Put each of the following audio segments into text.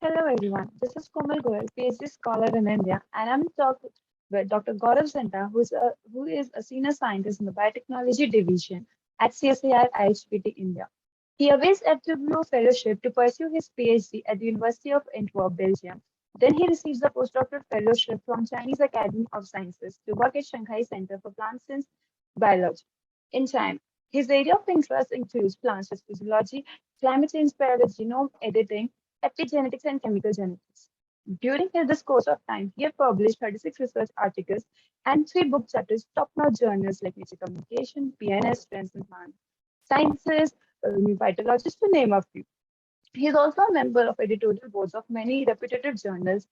Hello everyone, this is Komal Goel, Ph.D. scholar in India, and I'm talking with Dr. Gaurav Zinta, who is a senior scientist in the biotechnology division at CSIR-IHBT India. He awaits FW fellowship to pursue his PhD at the University of Antwerp, Belgium. Then he receives a postdoctoral fellowship from Chinese Academy of Sciences to work at Shanghai Center for Plant Science Biology in China. His area of interest includes plant physiology, climate change biology, genome editing, epigenetics, and chemical genetics. During this course of time, he has published 36 research articles and 3 book chapters, top-notch journals like Nature Communication, PNS, Trends in Plant Sciences, New Phytologist, to name a few. He is also a member of editorial boards of many reputed journals.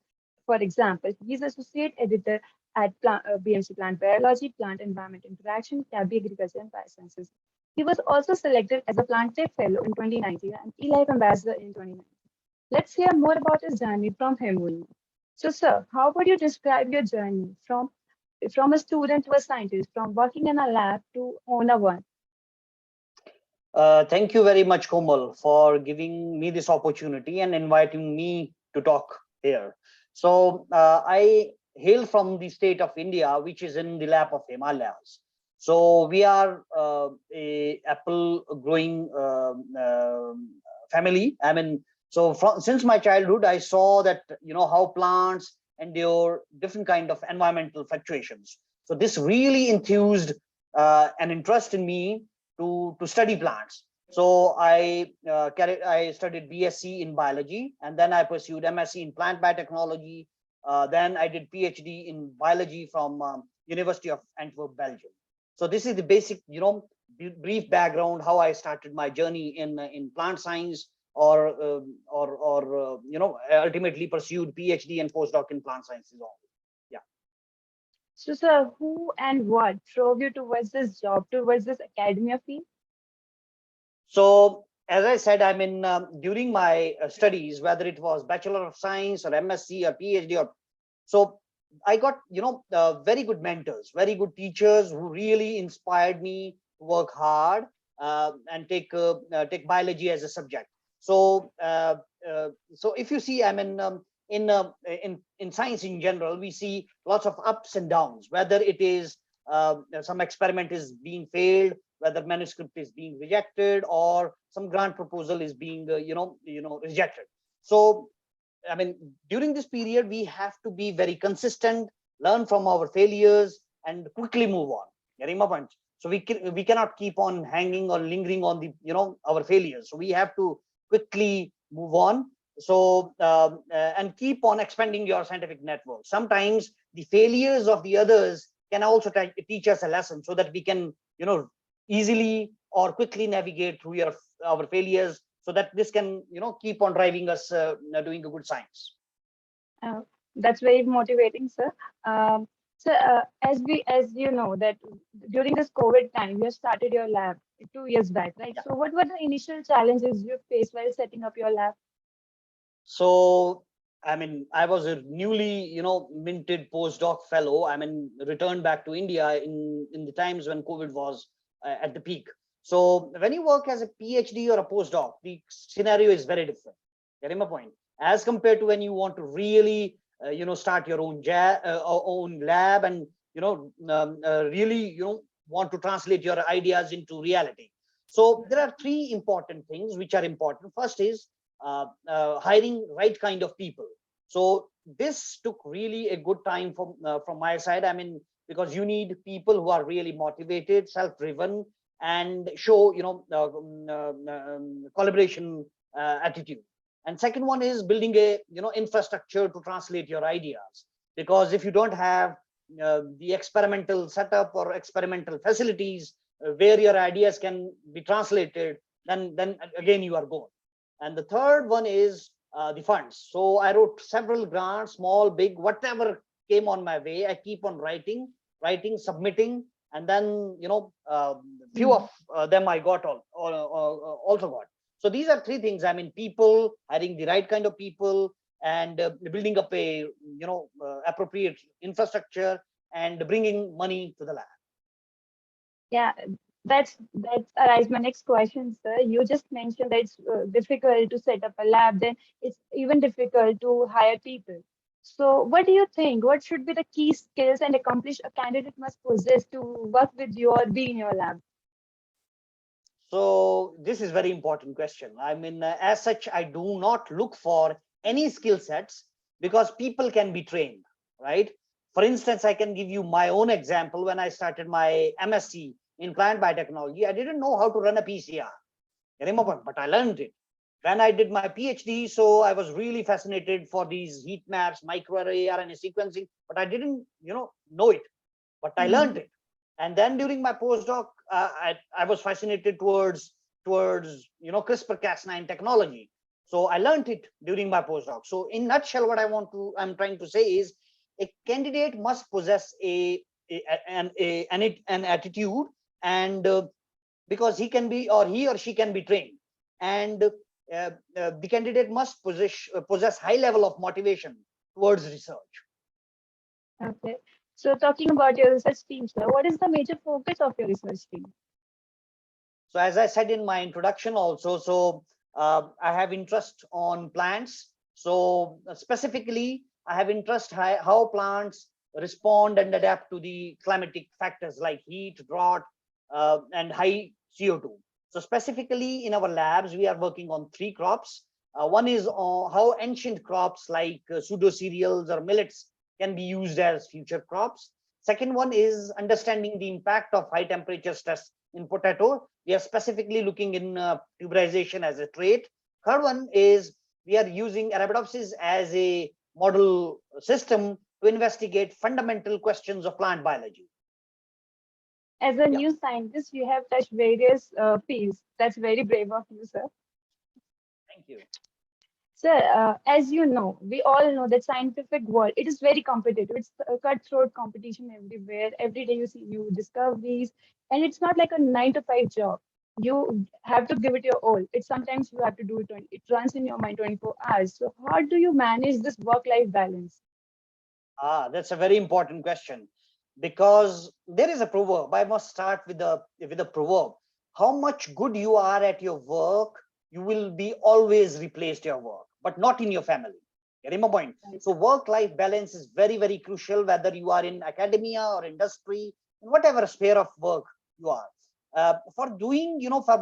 For example, he is associate editor at BMC Plant Biology, Plant Environment Interaction, CABI Agriculture and Biosciences. He was also selected as a Plantae Fellow in 2019 and eLife Ambassador in 2019. Let's hear more about his journey from him only. So, sir, how would you describe your journey from a student to a scientist, from working in a lab to owner one? Thank you very much, Komal, for giving me this opportunity and inviting me to talk here. So I hail from the state of India, which is in the lap of Himalayas. So we are a apple growing family. I mean, so since my childhood, I saw that how plants endure different kind of environmental fluctuations. So this really enthused an interest in me to study plants. So I studied BSc in biology, and then I pursued MSc in plant biotechnology. Then I did PhD in biology from University of Antwerp, Belgium. So this is the basic, brief background how I started my journey in plant science, or ultimately pursued PhD and postdoc in plant sciences. Yeah. So, sir, who and what drove you towards this job, towards this academia field? So as I said, I mean, during my studies, whether it was Bachelor of Science or MSc or PhD, so I got, very good mentors, very good teachers who really inspired me to work hard and take biology as a subject. So, so if you see, I mean, in science in general, we see lots of ups and downs. Whether it is some experiment is being failed, whether manuscript is being rejected, or some grant proposal is being rejected. So I mean, during this period, we have to be very consistent, learn from our failures, and quickly move on. Getting my point? So we cannot keep on hanging or lingering on the our failures. So we have to quickly move on. So and keep on expanding your scientific network. Sometimes the failures of the others can also teach us a lesson, so that we can easily or quickly navigate through our failures, so that this can keep on driving us doing a good science. Uh, that's very motivating, sir. So, as you know that during this COVID time, you have started your lab 2 years back, right? Yeah. So, what were the initial challenges you faced while setting up your lab? So I mean, I was a newly minted postdoc fellow. I mean, returned back to India in the times when COVID was at the peak. So when you work as a PhD or a postdoc, the scenario is very different. Getting my point? As compared to when you want to really start your own lab, and really want to translate your ideas into reality. So there are 3 important things which are important. First is hiring right kind of people. So this took really a good time from my side. I mean, because you need people who are really motivated, self-driven, and show collaboration attitude. And second one is building a infrastructure to translate your ideas. Because if you don't have the experimental setup or experimental facilities where your ideas can be translated, then again you are gone. And the third one is the funds. So I wrote several grants, small, big, whatever came on my way. I keep on writing, submitting, and then few of them I got also got. So these are 3 things. I mean, people, hiring the right kind of people, and building up a appropriate infrastructure, and bringing money to the lab. Yeah, That's arise my next question, sir. You just mentioned that it's difficult to set up a lab, then it's even difficult to hire people. So, what do you think? What should be the key skills and accomplish a candidate must possess to work with you or be in your lab? So this is very important question. I mean, as such, I do not look for any skill sets because people can be trained, right? For instance, I can give you my own example. When I started my MSc in plant biotechnology, I didn't know how to run a PCR. You remember, but I learned it. When I did my PhD, so I was really fascinated for these heat maps, microarray RNA sequencing, but I didn't, know it, but I learned Mhm. it. And then during my postdoc, I was fascinated towards CRISPR-Cas9 technology. So I learned it during my postdoc. So in nutshell, what I'm trying to say is a candidate must possess an attitude, and because he or she can be trained, and the candidate must possess high level of motivation towards research. Okay. So, talking about your research team, sir, what is the major focus of your research team? So as I said in my introduction also, so I have interest on plants. So specifically, I have interest how plants respond and adapt to the climatic factors like heat, drought, and high CO2. So specifically in our labs, we are working on three crops. One is on how ancient crops like pseudo cereals or millets can be used as future crops. Second one is understanding the impact of high temperature stress in potato. We are specifically looking in tuberization as a trait. Third one is we are using Arabidopsis as a model system to investigate fundamental questions of plant biology. As a Yeah, new scientist, you have touched various fields. That's very brave of you, sir. thank you. Sir, as you know, we all know that scientific world, it is very competitive. It's a cutthroat competition everywhere. Every day you see new discoveries, and it's not like a 9 to 5 job. You have to give it your all. It's sometimes you have to do it. It runs in your mind 24 hours. So how do you manage this work-life balance? That's a very important question because there is a proverb. I must start with a proverb. How much good you are at your work, you will be always replaced your work, but not in your family. Getting my point? Right. So work-life balance is very, very crucial, whether you are in academia or industry, in whatever sphere of work you are. For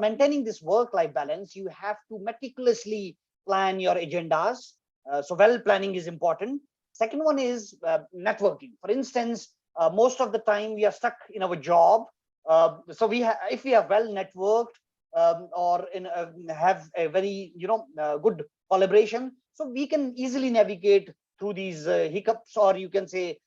maintaining this work-life balance, you have to meticulously plan your agendas. So well planning is important. Second one is networking. For instance, most of the time we are stuck in our job. So if we are well networked, or have a very good collaboration, so we can easily navigate through these hiccups, or you can say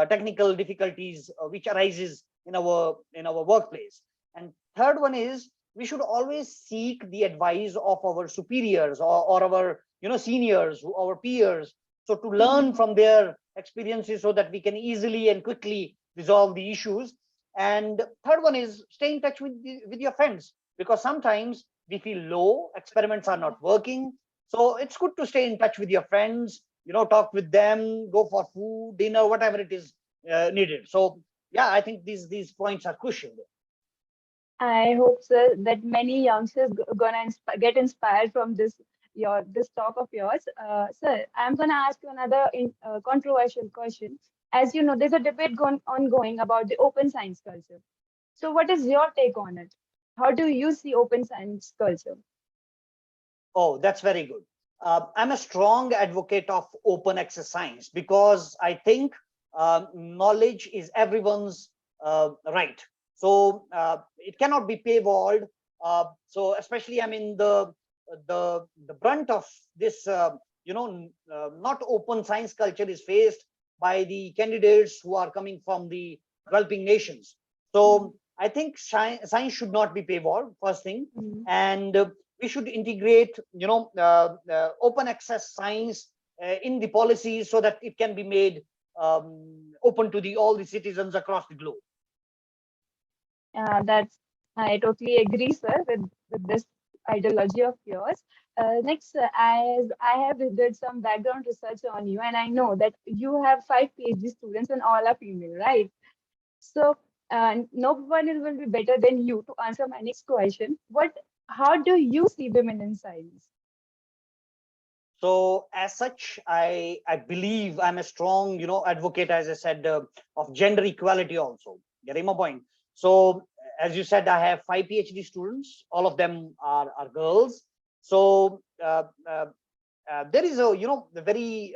technical difficulties which arises in our workplace. And third one is we should always seek the advice of our superiors, or our seniors, our peers, so to learn Mhm. from their experiences so that we can easily and quickly resolve the issues. And third one is stay in touch with your friends, because sometimes we feel low, experiments are not working. So it's good to stay in touch with your friends, talk with them, go for food, dinner, whatever it is needed. So yeah, I think these points are crucial. I hope, sir, that many youngsters gonna get inspired from this talk of yours. Sir, I'm gonna ask you another controversial question. As you know, there's a debate ongoing about the open science culture. So, what is your take on it? How do you see open science culture? Oh, that's very good. I'm a strong advocate of open access science because I think knowledge is everyone's right. So it cannot be paywalled. So especially, I mean, the brunt of this, not open science culture is faced by the candidates who are coming from the developing nations. So I think science should not be paywalled. First thing, Mhm. and we should integrate open access science in the policies so that it can be made open to the all the citizens across the globe. That's I totally agree, sir, with this ideology of yours. Next, as I have did some background research on you, and I know that you have 5 PhD students and all are female, right? So, And no one will be better than you to answer my next question. How do you see women in science? So as such, I believe I'm a strong, advocate, as I said, of gender equality also. Getting my point. So as you said, I have 5 PhD students. All of them are girls. So there is a, the very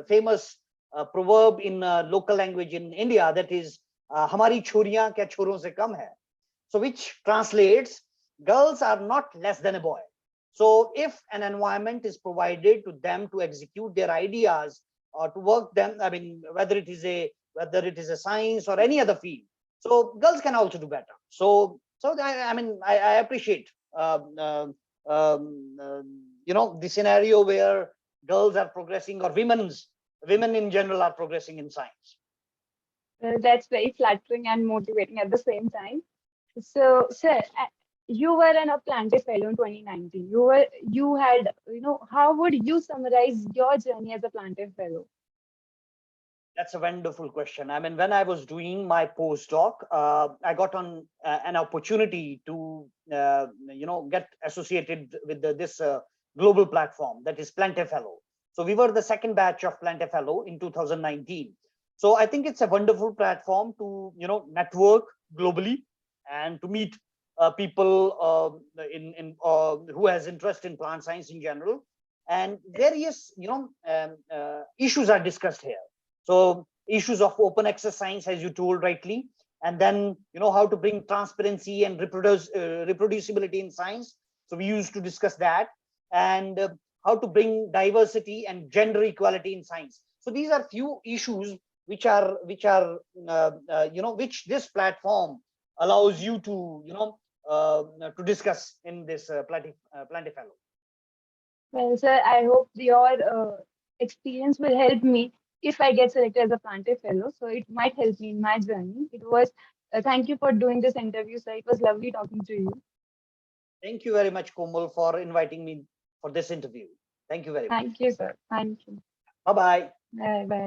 famous proverb in local language in India, that is, "Hamari chhoriyan kya choron se kam hai." So which translates, girls are not less than a boy. So if an environment is provided to them to execute their ideas or to work them, I mean, whether it is a science or any other field, so girls can also do better. So I mean, I appreciate the scenario where girls are progressing, or women in general are progressing in science. That's very flattering and motivating at the same time. So, sir, you were a Plantae Fellow in 2019. You had, how would you summarize your journey as a Plantae Fellow? That's a wonderful question. I mean, when I was doing my postdoc, I got on an opportunity to, get associated with this global platform, that is Plantae Fellow. So we were the second batch of Plantae Fellow in 2019. So I think it's a wonderful platform to, network globally and to meet people who has interest in plant science in general, and various, issues are discussed here. So issues of open access science, as you told rightly, and then how to bring transparency and reproducibility in science. So we used to discuss that, and how to bring diversity and gender equality in science. So these are few issues which this platform allows you to discuss in this Plantae Fellow. Well, sir, I hope your experience will help me if I get selected as a Plantae Fellow. So it might help me in my journey. Thank you for doing this interview, sir. It was lovely talking to you. Thank you very much, Komal, for inviting me for this interview. Thank you very much. Thank you, sir. Thank you. Bye bye. Bye bye.